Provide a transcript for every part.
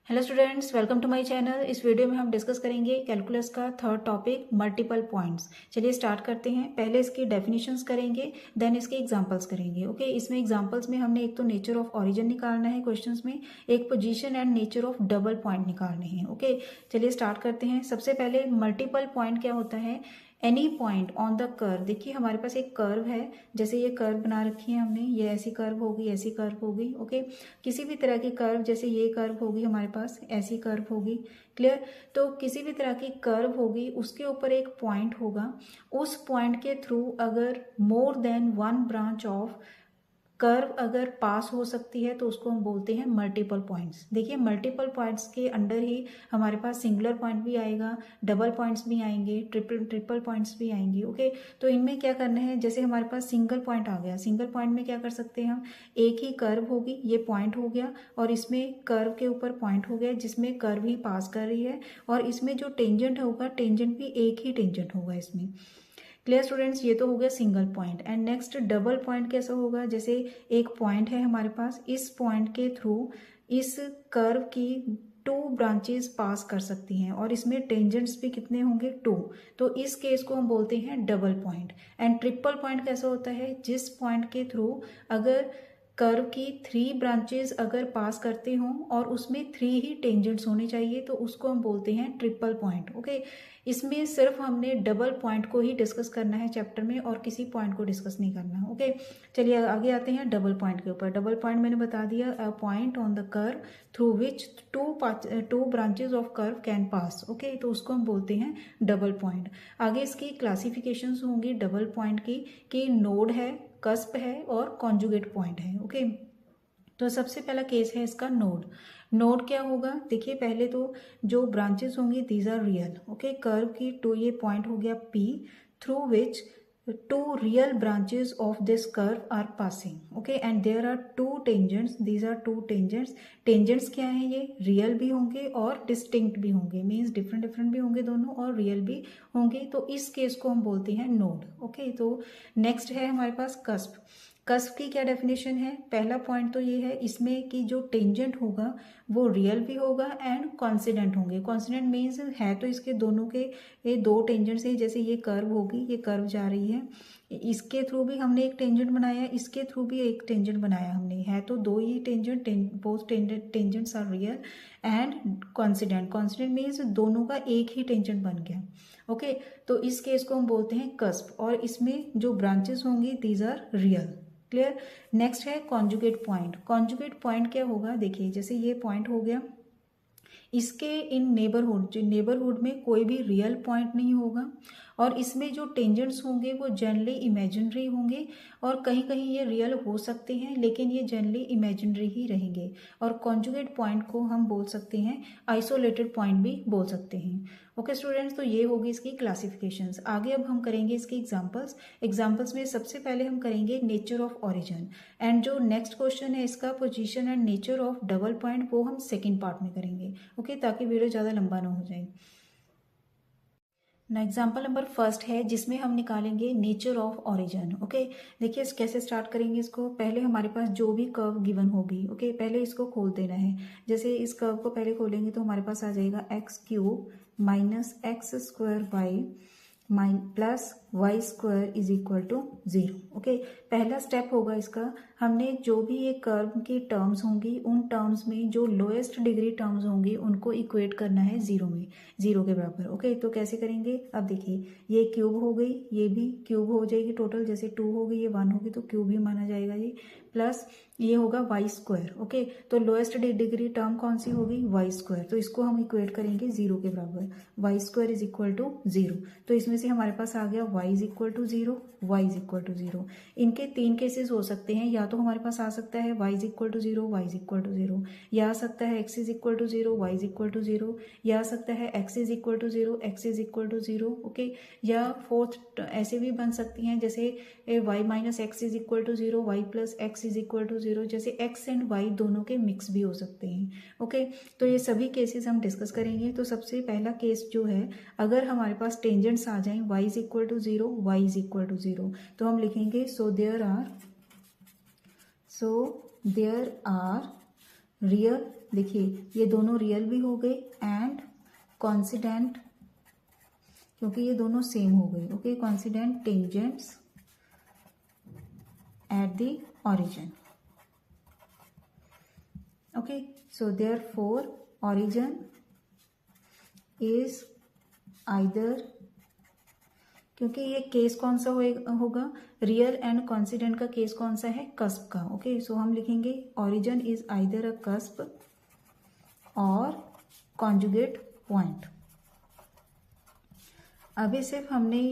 Hello students, welcome to my channel. इस video में हम डिस्कस करेंगे कैलकुलस का थर्ड टॉपिक मल्टीपल पॉइंट्स। चलिए स्टार्ट करते हैं। पहले इसकी डेफिनेशंस करेंगे, देन इसके एग्जांपल्स करेंगे। ओके, इसमें एग्जांपल्स में हमने एक तो नेचर ऑफ ओरिजिन निकालना है क्वेश्चंस में, एक position and nature of double point निकालने हैं। ओके, चलिए स्टार्ट करते हैं। सबसे पहले मल्टीपल पॉइंट क्या होता है? Any point on the curve. देखिए हमारे पास एक कर्व है, जैसे ये कर्व बना रखी है हमने, ये ऐसी कर्व होगी, ऐसी कर्व होगी। ओके, किसी भी तरह की कर्व, जैसे ये कर्व होगी हमारे पास, ऐसी कर्व होगी। क्लियर? तो किसी भी तरह की कर्व होगी, उसके ऊपर एक पॉइंट होगा। उस पॉइंट के थ्रू अगर more than one branch of curve अगर पास हो सकती है तो उसको हम बोलते हैं मल्टीपल पॉइंट्स। देखिए मल्टीपल पॉइंट्स के अंडर ही हमारे पास सिंगुलर पॉइंट भी आएगा, डबल पॉइंट्स भी आएंगे, ट्रिपल पॉइंट्स भी आएंगे। ओके, तो इनमें क्या करना है, जैसे हमारे पास सिंगल पॉइंट आ गया, सिंगल पॉइंट में क्या कर सकते हैं हम, एक ही कर्व होगी, ये पॉइंट हो गया और इसमें कर्व के ऊपर पॉइंट हो गया जिसमें कर्व ही पास कर रही है, और इसमें जो टेंजेंट होगा, टेंजेंट भी एक ही टेंजेंट होगा इसमें। Clear students? ये तो हो गया single point. And next double point कैसा होगा? जैसे एक पॉइंट है हमारे पास, इस पॉइंट के थ्रू इस कर्व की टू ब्रांचेस पास कर सकती हैं और इसमें टेंजेंट्स भी कितने होंगे? टू। तो इस केस को हम बोलते हैं double point. And triple point कैसा होता है? जिस पॉइंट के थ्रू अगर कर्व की थ्री ब्रांचेस अगर पास करते हों और उसमें थ्री ही टेंजेंट्स होने चाहिए तो उसको हम बोलते हैं ट्रिपल पॉइंट। ओके, इसमें सिर्फ हमने डबल पॉइंट को ही डिस्कस करना है चैप्टर में और किसी पॉइंट को डिस्कस नहीं करना। ओके, चलिए आगे आते हैं डबल पॉइंट के ऊपर। डबल पॉइंट मैंने बता दिया, a point on the curve through which two branches of curve can pass. Okay, तो उसको हम बोलते हैं डबल पॉइंट। आगे इसकी क्लासिफिकेशंस होंगी डबल पॉइंट की, कि नोड है, कस्प है और कॉन्जुगेट पॉइंट है। ओके, तो सबसे पहला केस है इसका नोड। नोड क्या होगा? देखिए पहले तो जो ब्रांचेस होंगी these are real. Okay, curve की टू, ये पॉइंट हो गया P, through which two real branches of this curve are passing. Okay, and there are two tangents, these are two tangents. Tangents क्या है? ये रियल भी होंगे और डिस्टिंक्ट भी होंगे, मीन्स डिफरेंट डिफरेंट भी होंगे दोनों और रियल भी होंगे। तो इस केस को हम बोलते हैं नोड। ओके, तो नेक्स्ट है हमारे पास कस्प। कस्प की क्या डेफिनेशन है? पहला पॉइंट तो ये है इसमें कि जो टेंजेंट होगा वो रियल भी होगा एंड कॉन्सिडेंट होंगे। कॉन्सिडेंट मीन्स है तो इसके दोनों के ये दो टेंजेंट्स हैं, जैसे ये कर्व होगी, ये कर्व जा रही है, इसके थ्रू भी हमने एक टेंजेंट बनाया, इसके थ्रू भी एक टेंजेंट बनाया हमने, है तो दो ही tangent, both tangents are real and coincident. Coincident means दोनों का एक ही टेंजेंट बन गया। ओके, तो इस केस को हम बोलते हैं कस्प और इसमें जो ब्रांचेस होंगी these are real. Clear? Next है कॉन्जुगेट पॉइंट। कॉन्जुगेट पॉइंट क्या होगा? देखिए जैसे ये पॉइंट हो गया, इसके इन नेबरहुड, जो नेबरहुड में कोई भी रियल पॉइंट नहीं होगा और इसमें जो टेंजेंट्स होंगे वो जनरली इमेजिनरी होंगे, और कहीं कहीं ये रियल हो सकते हैं लेकिन ये जनरली इमेजिनरी ही रहेंगे। और कॉन्जुगेट पॉइंट को हम बोल सकते हैं आइसोलेटेड पॉइंट भी बोल सकते हैं। ओके स्टूडेंट्स, तो ये होगी इसकी क्लासिफिकेशंस। आगे अब हम करेंगे इसके एग्जांपल्स। एग्जांपल्स में सबसे पहले हम करेंगे नेचर ऑफ ओरिजिन, एंड जो नेक्स्ट क्वेश्चन है इसका position and nature of double point, वो हम सेकंड पार्ट में करेंगे। ओके, ताकि वीडियो ज़्यादा लंबा ना हो जाए ना। एग्जाम्पल नंबर फर्स्ट है जिसमें हम निकालेंगे नेचर ऑफ ओरिजिन। ओके, देखिए कैसे स्टार्ट करेंगे इसको। पहले हमारे पास जो भी कर्व गिवन होगी, ओके, पहले इसको खोल देना है। जैसे इस कर्व को पहले खोलेंगे तो हमारे पास आ जाएगा x³ minus x² y plus y² is equal to 0। Okay, पहला स्टेप होगा इसका, हमने जो भी ये कर्व की टर्म्स होंगी उन टर्म्स में जो लोएस्ट डिग्री टर्म्स होंगी उनको इक्वेट करना है जीरो में, जीरो के बराबर। ओके, तो कैसे करेंगे? अब देखिए ये क्यूब हो गई, ये भी क्यूब हो जाएगी टोटल, जैसे 2 होगी, ये 1 होगी तो क्यूब ही माना जाएगा ये, प्लस ये होगा y²। ओके, तो लोएस्ट डिग्री टर्म कौन सी होगी? y², तो इसको हम इक्वेट करेंगे जीरो के बराबर, y² इज इक्वल टू 0। तो इसमें से हमारे पास आ गया y is equal to 0, y is equal to 0। इनके तीन केसेस हो सकते हैं, या तो हमारे पास आ सकता है y is equal to 0, y is equal to 0, या आ सकता है x is equal to 0, y is equal to 0, या आ सकता है x is equal to 0, x is equal to 0। Okay, या फोर्थ ऐसे भी बन सकती हैं, जैसे y minus x is equal to 0, y plus x is equal to 0, जैसे x एंड y दोनों के मिक्स भी हो सकते हैं। ओके, तो ये सभी केसेस हम डिस्कस करेंगे। तो सबसे पहला केस जो है, अगर हमारे पास टेंजेंट्स आ जाएं y is equal to 0, y is equal to 0, तो हम लिखेंगे सो देयर आर रियल देखिए ये दोनों रियल भी हो गए एंड कॉन्सिडेंट, क्योंकि ये दोनों सेम हो गए। Okay, coincident tangents at the origin. Okay, so therefore origin is either, क्योंकि ये केस कौन सा होगा, रियल एंड कॉन्सिडेंट का केस कौन सा है, कस्प का। ओके, सो हम लिखेंगे origin is either a cusp or conjugate point. अभी सिर्फ हमने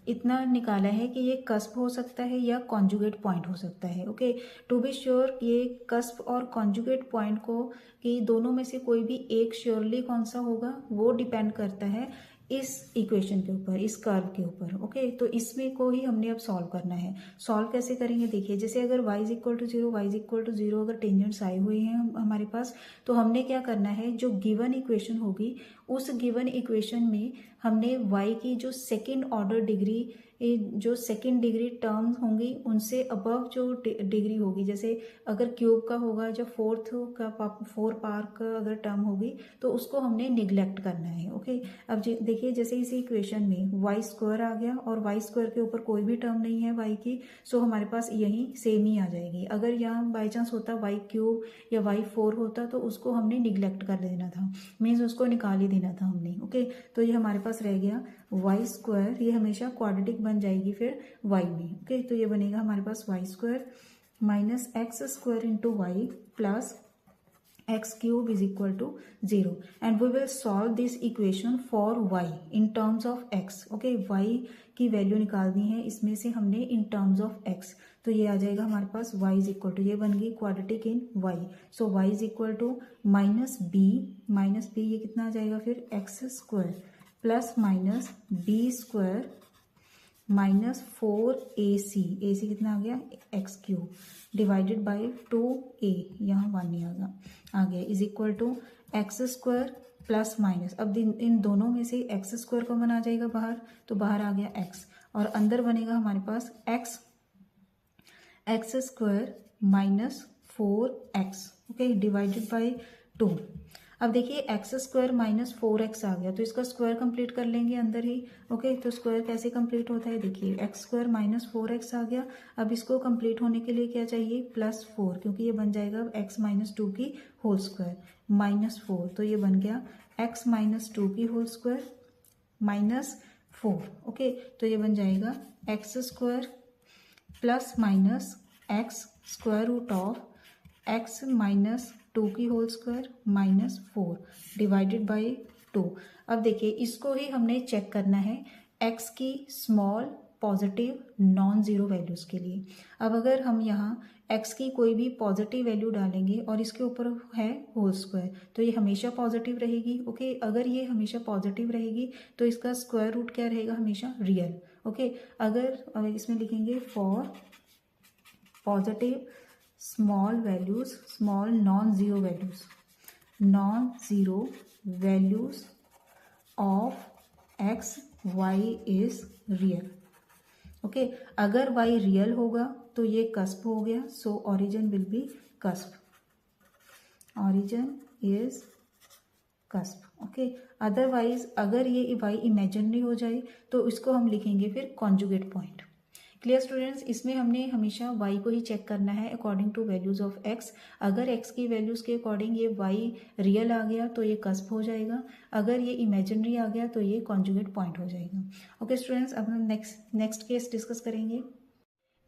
इतना निकाला है कि ये कस्प हो सकता है या कॉन्जुगेट पॉइंट हो सकता है। ओके, टू बी श्योर ये कस्प और कॉन्जुगेट पॉइंट को कि दोनों में से कोई भी एक श्योरली कौन सा होगा वो डिपेंड करता है इस इक्वेशन के ऊपर, इस कर्व के ऊपर। ओके, तो इसमें को ही हमने अब सॉल्व करना है। सॉल्व कैसे करेंगे, देखिए जैसे अगर y is equal to 0, y is equal to 0 अगर टेंजेंट्स आए हुए हैं हमारे पास, तो हमने क्या करना है, जो गिवन इक्वेशन होगी उस गिवन इक्वेशन में हमने y की जो सेकेंड ऑर्डर डिग्री, जो सेकेंड डिग्री टर्म्स होंगी उनसे अबव जो डिग्री होगी, जैसे अगर क्यूब का होगा, जो फोर पावर का अगर टर्म होगी तो उसको हमने निगलेक्ट करना है। ओके, अब देखिए जैसे इसी इक्वेशन में वाई स्क्वायर आ गया और वाई स्क्वायर के ऊपर कोई भी टर्म नहीं है वाई की, सो हमारे पास यही सेम ही आ जाएगी। अगर यहाँ बाई चांस होता वाई क्यूब या वाई 4 होता तो उसको हमने निगलेक्ट कर देना था, मीन्स उसको निकाल ही देना था हमने। ओके, तो ये हमारे पास रह गया वाई स्क्वायर, ये हमेशा क्वाड्रेटिक बन जाएगी फिर वाई में। ओके, तो ये बनेगा हमारे पास y square minus x square into y plus x cube is equal to 0 and we will solve this equation for y in terms of x. okay, y की वैल्यू निकालनी है इसमें से हमने in terms of x, तो ये आ जाएगा हमारे पास y is equal to, ये बन गई quadratic in y, so y is equal to minus b ये कितना आ जाएगा फिर x square plus minus b square minus 4ac, ac कितना आ गया x cube divided by 2a, यहाँ 1 नहीं आ गया is equal to x square plus minus, अब इन दोनों में से एक्स स्क्वायर कॉमन आ जाएगा बाहर, तो बाहर आ गया एक्स और अंदर बनेगा हमारे पास x square minus 4x। Okay, divided by 2। अब देखिए एक्स स्क्वायर माइनस 4x आ गया, तो इसका स्क्वायर कंप्लीट कर लेंगे अंदर ही। ओके, तो स्क्वायर कैसे कंप्लीट होता है, देखिए एक्स स्क्वायर माइनस 4x आ गया, अब इसको कंप्लीट होने के लिए क्या चाहिए, प्लस 4, क्योंकि ये बन जाएगा x माइनस 2 की होल स्क्वायर माइनस 4, तो ये बन गया x माइनस 2 की होल स्क्वायर माइनस 4। ओके, तो ये बन जाएगा x square plus minus x square root of x minus 2 की whole square minus 4 divided by 2। अब देखिए इसको ही हमने चेक करना है x की small positive non zero values के लिए। अब अगर हम यहाँ x की कोई भी पॉजिटिव वैल्यू डालेंगे और इसके ऊपर है होल स्क्वायर, तो ये हमेशा पॉजिटिव रहेगी। ओके, अगर ये हमेशा पॉजिटिव रहेगी तो इसका स्क्वायर रूट क्या रहेगा, हमेशा रियल। ओके, अगर इसमें लिखेंगे for positive small values, small non zero values of x y is real. Okay, अगर y रियल होगा तो ये कस्प हो गया, so origin will be cusp, origin is cusp. Okay, otherwise अगर ये y इमेजिनरी हो जाए तो इसको हम लिखेंगे फिर कॉन्जुगेट पॉइंट। क्लियर स्टूडेंट्स, इसमें हमने हमेशा y को ही चेक करना है according to values of x। अगर x की वैल्यूज के अकॉर्डिंग ये y रियल आ गया तो ये कस्प हो जाएगा, अगर ये इमेजिनरी आ गया तो ये कॉन्जुगेट पॉइंट हो जाएगा। ओके स्टूडेंट्स, अब हम नेक्स्ट केस डिस्कस करेंगे।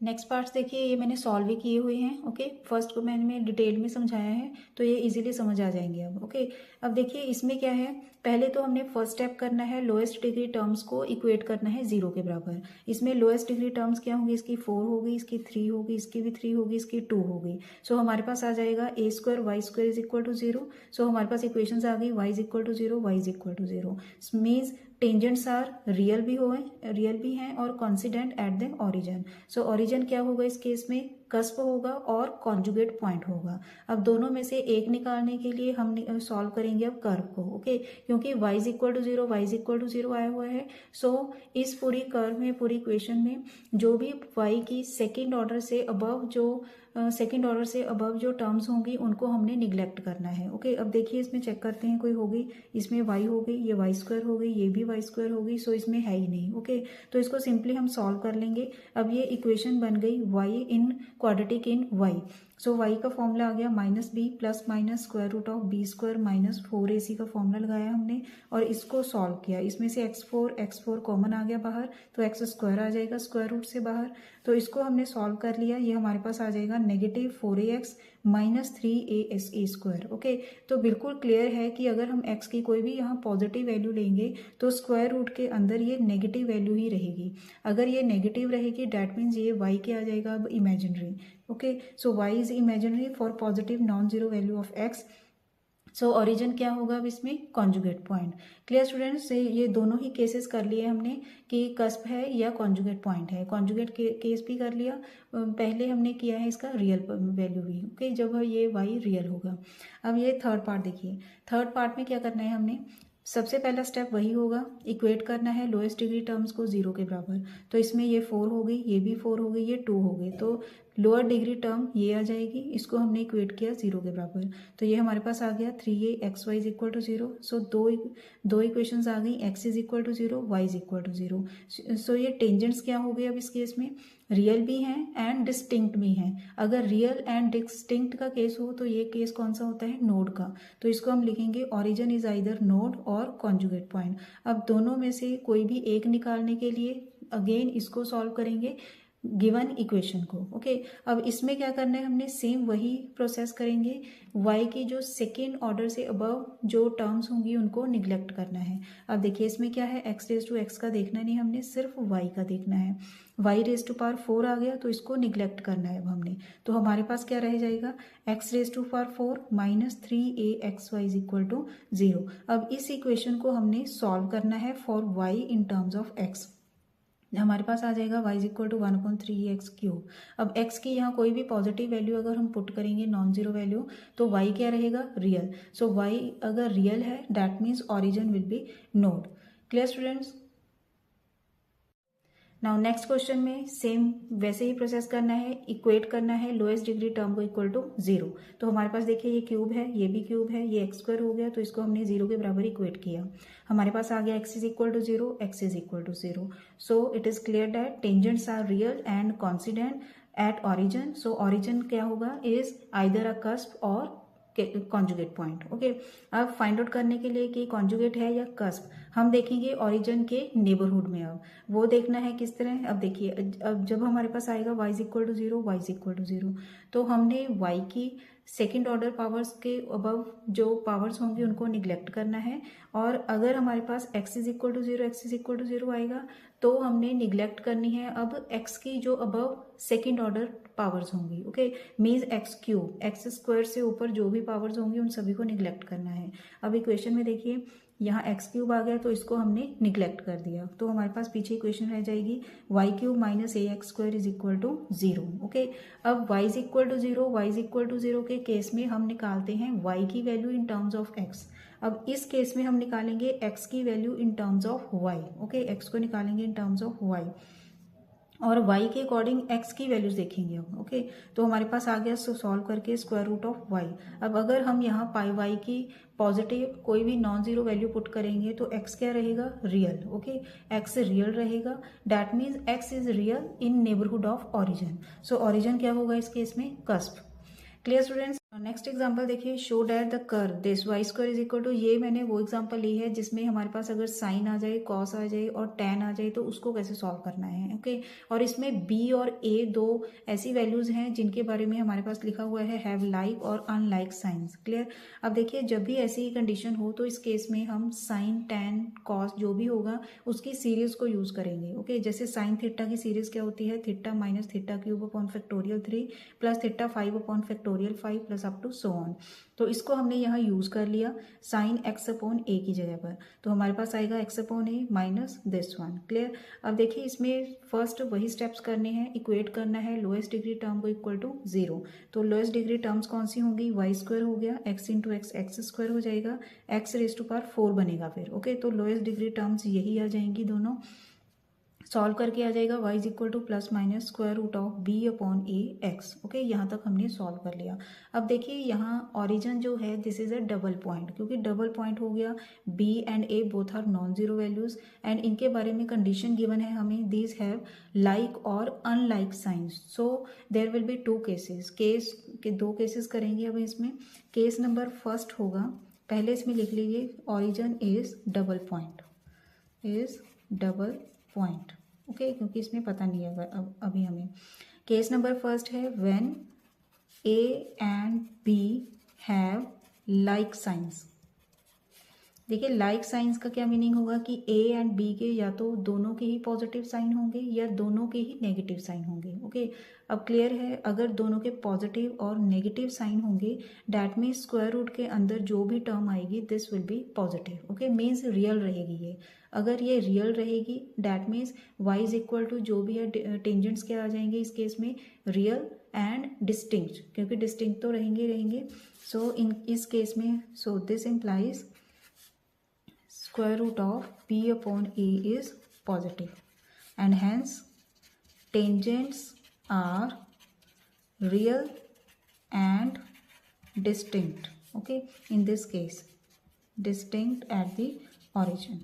नेक्स्ट पार्ट्स देखिए ये मैंने सॉल्व भी किए हुए हैं। ओके, फर्स्ट को मैंने डिटेल में समझाया है तो ये इजीली समझ आ जाएंगे अब। ओके, अब देखिए इसमें क्या है, पहले तो हमने फर्स्ट स्टेप करना है लोएस्ट डिग्री टर्म्स को इक्वेट करना है 0 के बराबर। इसमें लोएस्ट डिग्री टर्म्स क्या होंगी, इसकी 4 होगी, इसकी 3 होगी, इसकी भी 3 होगी, इसकी 2 होगी। सो हमारे पास आ जाएगा a square y square is equal to 0। So हमारे पास इक्वेशंस आ गई y is equal to 0, y is equal to 0 means tangents are real भी हैं और coincident at the origin. So origin क्या होगा इस केस में, कस्प होगा और कॉन्जुगेट पॉइंट होगा। अब दोनों में से एक निकालने के लिए हम सॉल्व करेंगे अब कर्व को। ओके, क्योंकि y is equal to 0, y is equal to 0 आया हुआ है, सो इस पूरी कर्व में, पूरी इक्वेशन में जो भी y की सेकेंड ऑर्डर से अबव जो सेकंड ऑर्डर से अबव जो टर्म्स होंगी उनको हमने निग्लेक्ट करना है। ओके, अब देखिए इसमें चेक करते हैं, कोई हो गई, इसमें y हो गई, ये वाई स्क्वायर हो गई, ये भी वाई स्क्वायर हो गई, सो इसमें है ही नहीं। ओके, तो इसको सिंपली हम सॉल्व कर लेंगे। अब ये इक्वेशन बन गई y in quadratic in y। So y का फॉर्मूला आ गया -b plus minus square root of b square minus 4ac का फॉर्मूला लगाया हमने और इसको सॉल्व किया। इसमें से x4 कॉमन आ गया बाहर, तो एक्स स्क्वायर आ जाएगा स्क्वायर रूट से बाहर। तो इसको हमने सॉल्व कर लिया, ये हमारे पास आ जाएगा -4ax minus 3a square. Okay, तो बिल्कुल क्लियर है कि अगर हम x की कोई भी यहाँ पॉजिटिव वैल्यू लेंगे तो स्क्वायर रूट के अंदर ये नेगेटिव वैल्यू ही रहेगी। अगर ये नेगेटिव रहेगी डैट मीन्स ये y क्या आ जाएगा अब imaginary. Okay, so y is imaginary for positive non zero value of x। So origin क्या होगा अब इसमें कॉन्जुगेट पॉइंट। क्लियर स्टूडेंट्स, से ये दोनों ही केसेस कर लिए हमने कि कस्प है या कॉन्जुगेट पॉइंट है। कॉन्जुगेट केस भी कर लिया, पहले हमने किया है इसका रियल वैल्यू भी। ओके, जब ये y रियल होगा। अब ये थर्ड पार्ट देखिए, थर्ड पार्ट में क्या करना है हमने, सबसे पहला स्टेप वही होगा, इक्वेट करना है लोएस्ट डिग्री टर्म्स को 0 के बराबर। तो इसमें ये 4 हो गई, ये भी 4 हो गई, ये 2 हो गई, तो लोअर डिग्री टर्म ये आ जाएगी, इसको हमने इक्वेट किया 0 के बराबर। तो ये हमारे पास आ गया 3axy इज इक्वल टू 0। सो दो इक्वेशंस आ गई, x is equal to 0, y is equal to 0। So ये टेंजेंट्स क्या हो गए अब इस केस में, रियल भी हैं एंड डिस्टिंक्ट भी हैं। अगर रियल एंड डिस्टिंक्ट का केस हो तो ये केस कौन सा होता है, नोड का। तो इसको हम लिखेंगे ओरिजिन इज आइदर नोड और कॉन्जुगेट पॉइंट। अब दोनों में से कोई भी एक निकालने के लिए अगेन इसको सॉल्व करेंगे गिवन इक्वेशन को। ओके, अब इसमें क्या करना है, हमने सेम वही प्रोसेस करेंगे, y की जो सेकेंड ऑर्डर से अबव जो टर्म्स होंगी उनको निग्लेक्ट करना है। अब देखिए इसमें क्या है, x रेज टू x का देखना नहीं, हमने सिर्फ y का देखना है। y रेज टू पावर 4 आ गया तो इसको निग्लेक्ट करना है अब हमने। तो हमारे पास क्या रह जाएगा, x raise to power 4 minus 3axy is equal to 0। अब इस इक्वेशन को हमने सॉल्व करना है for y in terms of x। हमारे पास आ जाएगा y is equal to 1/3x cube. अब x की यहाँ कोई भी पॉजिटिव वैल्यू अगर हम पुट करेंगे नॉन जीरो वैल्यू तो y क्या रहेगा, रियल। सो y अगर रियल है that means origin will V node. Clear students. Now next question में सेम वैसे ही प्रोसेस करना है, इक्वेट करना है लोएस्ट डिग्री टर्म को इक्वल टू 0। तो हमारे पास देखिए ये क्यूब है, ये भी क्यूब है, ये x स्क्वायर हो गया, तो इसको हमने 0 के बराबर इक्वेट किया। हमारे पास आ गया x is equal to 0, x is equal to 0। So it is clear that tangents are real and coincident at origin. So origin क्या होगा, is either a cusp or conjugate point. Okay, अब find out करने के लिए कि conjugate है या cusp, हम देखेंगे ओरिजिन के नेबरहुड में। अब वो देखना है किस तरह, अब देखिए अब जब हमारे पास आएगा y is equal to 0, y is equal to 0, तो हमने y की सेकेंड ऑर्डर पावर्स के अबव जो पावर्स होंगी उनको निग्लेक्ट करना है। और अगर हमारे पास x is equal to 0, x is equal to 0 आएगा तो हमने निग्लेक्ट करनी है अब x की जो अबव सेकेंड ऑर्डर पावर्स होंगी। Okay, means x cube, x square से ऊपर जो भी पावर्स होंगी उन सभी को निग्लेक्ट करना है। अब इक्वेशन में देखिए यहाँ एक्स क्यूब आ गया तो इसको हमने निग्लेक्ट कर दिया, तो हमारे पास पीछे इक्वेशन रह जाएगी y cube minus a x square is equal to 0। Okay, अब y is equal to 0, y is equal to 0 के केस में हम निकालते हैं वाई की value in terms of x. अब इस केस में हम निकालेंगे x की value in terms of y। Okay, x को निकालेंगे इन टर्म्स ऑफ y और y के अकॉर्डिंग x की वैल्यूज देखेंगे हम। ओके, तो हमारे पास आ गया सॉल्व करके स्क्वायर रूट ऑफ y। अब अगर हम यहाँ पाई y की पॉजिटिव कोई भी नॉन जीरो वैल्यू पुट करेंगे तो x क्या रहेगा, रियल। ओके, x रियल रहेगा, that means x is real in neighbourhood of origin. So origin क्या होगा इस केस में, cusp. Clear students. Next example देखिए, show that the curve this y square is equal to, ये मैंने वो example ली है जिसमें हमारे पास अगर साइन आ जाए, कॉस आ जाए और टैन आ जाए तो उसको कैसे सॉल्व करना है। ओके, और इसमें b और a दो ऐसी वैल्यूज हैं जिनके बारे में हमारे पास लिखा हुआ है have like or unlike science. Clear. अब देखिए जब भी ऐसी कंडीशन हो तो इस केस में हम साइन टैन कॉस जो भी होगा उसकी सीरीज को यूज करेंगे। ओके, जैसे साइन थीटा की सीरीज क्या होती है, theta minus theta cube upon factorial 3 plus theta 5 upon factorial 5 plus up to so on. तो इसको हमने यहाँ यूज कर लिया साइन एक्स अपॉन ए की जगह पर, तो हमारे पास आएगा x upon A minus this one. Clear. अब देखिए इसमें फर्स्ट वही स्टेप्स करने हैं, इक्वेट करना है लोएस्ट डिग्री टर्म को इक्वल टू 0। तो लोएस्ट डिग्री टर्म्स कौन सी होंगी, वाई स्क्वायर हो गया, x into x x square हो जाएगा, एक्स रेज टू पावर 4 बनेगा फिर। ओके, तो लोएस्ट डिग्री टर्म्स यही आ जाएंगी दोनों। सॉल्व करके आ जाएगा y is equal to plus minus square root of b upon a x. Okay, यहाँ तक हमने सॉल्व कर लिया। अब देखिए यहाँ ओरिजिन जो है this is a double point, क्योंकि डबल पॉइंट हो गया, b and a both are non zero values and इनके बारे में कंडीशन गिवन है हमें, these have like or unlike signs, so there will be two cases. Case के दो केसेस करेंगे अब इसमें। केस नंबर फर्स्ट होगा, पहले इसमें लिख लीजिए origin is double point, is double point. Okay, क्योंकि इसमें पता नहीं है अभी हमें। केस नंबर फर्स्ट है when a and b have like signs. देखिए लाइक साइंस का क्या मीनिंग होगा कि ए एंड बी के या तो दोनों के ही पॉजिटिव साइन होंगे या दोनों के ही नेगेटिव साइन होंगे। ओके, अब क्लियर है, अगर दोनों के पॉजिटिव और नेगेटिव साइन होंगे डैट मीन्स स्क्वायर रूट के अंदर जो भी टर्म आएगी this will be positive. Okay, means real रहेगी ये। अगर ये रियल रहेगी that means y is equal to जो भी है टेंजेंट्स क्या आ जाएंगे इस केस में, रियल एंड डिस्टिंक्ट, क्योंकि डिस्टिंक्ट तो रहेंगे। सो इन इस केस में so this implies square root of b upon a is positive and hence tangents are real and distinct. Okay, in this case distinct at the origin,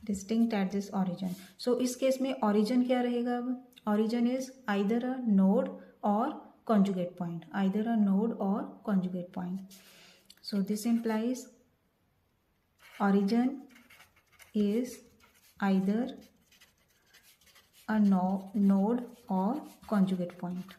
distinct at this origin. So इस case में origin क्या रहेगा? अब origin is either a node or conjugate point, either a node or conjugate point. So this implies origin is either a node or conjugate point.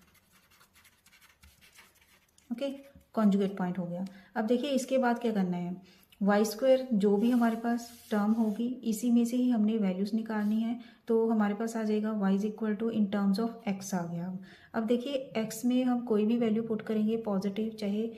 Okay, conjugate point हो गया। अब देखिए इसके बाद क्या करना है, वाई स्क्वायर जो भी हमारे पास टर्म होगी इसी में से ही हमने वैल्यूज निकालनी है। तो हमारे पास आ जाएगा y is equal to in terms of x आ गया। अब देखिए एक्स में हम कोई भी वैल्यू पुट करेंगे, पॉजिटिव चाहे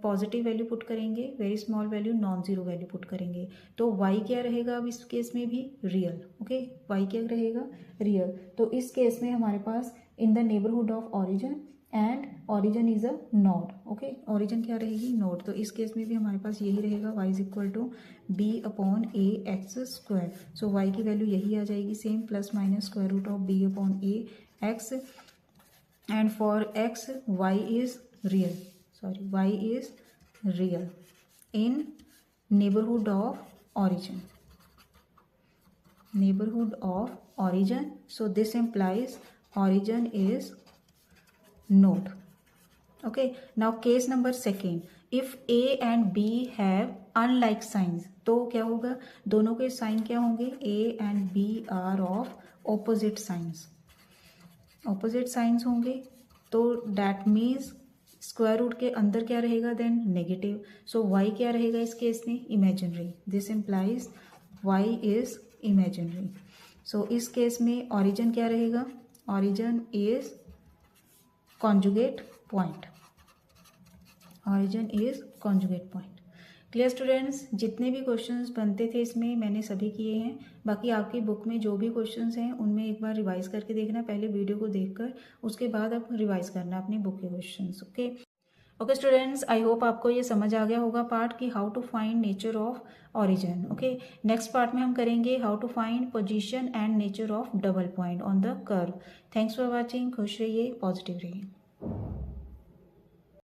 पॉजिटिव वैल्यू पुट करेंगे, very small value, non zero value put करेंगे, तो y क्या रहेगा अब इस केस में भी रियल। ओके, y क्या रहेगा रियल। तो इस केस में हमारे पास in the neighbourhood of origin and origin is a node. Okay, origin क्या रहेगी, नोड। तो इस केस में भी हमारे पास यही रहेगा, y is equal to b upon a x square. So y की वैल्यू यही आ जाएगी same, plus minus square root of b upon a x and for x y is real, sorry, y is real in neighborhood of origin, neighborhood of origin. So this implies origin is node. Okay, now case number second, if a and b have unlike signs, तो क्या होगा, दोनों के sign क्या होंगे, a and b are of opposite signs, opposite signs होंगे, तो that means square root के अंदर क्या रहेगा देन नेगेटिव। सो y क्या रहेगा इस केस में, imaginary. This implies y is imaginary. So इस केस में ऑरिजिन क्या रहेगा, origin is conjugate point, origin is conjugate point. Clear students, जितने भी क्वेश्चंस बनते थे इसमें मैंने सभी किए हैं। बाकी आपकी बुक में जो भी क्वेश्चंस हैं उनमें एक बार रिवाइज करके देखना, पहले वीडियो को देखकर उसके बाद आप रिवाइज करना अपनी बुक के questions. Okay students, I hope आपको ये समझ आ गया होगा पार्ट कि how to find nature of origin. Okay, next part में हम करेंगे how to find position and nature of double point on the curve. Thanks for watching, खुश रहिए, पॉजिटिव रहिए।